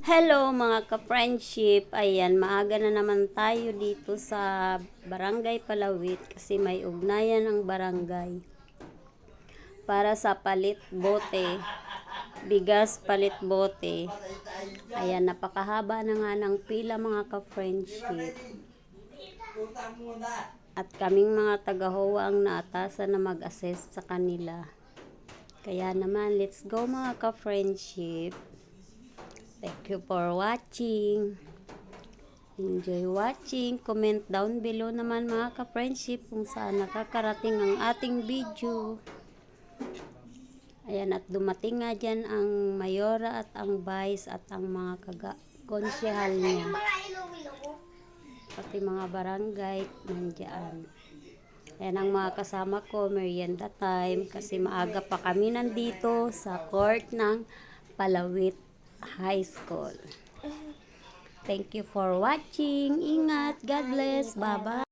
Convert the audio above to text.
Hello mga ka-friendship. Ayan, maaga na naman tayo dito sa Barangay Palawit kasi may ugnayan ang barangay. Para sa palit bote, bigas palit bote. Ayan, napakahaba na nga ng pila mga ka-friendship. At kaming mga taga-HOA ang naatasan na mag-assist sa kanila. Kaya naman, let's go mga ka-friendship. Thank you for watching. Enjoy watching. Comment down below naman mga ka-friendship kung saan nakakarating ang ating video. Ayan, at dumating nga dyan ang mayora at ang vice at ang mga konsyehal niya. Pati mga barangay nandiyan. Ayan ang mga kasama ko, merienda time kasi maaga pa kami nandito sa court ng Palawit High School. Thank you for watching. Ingat. God bless. Bye-bye.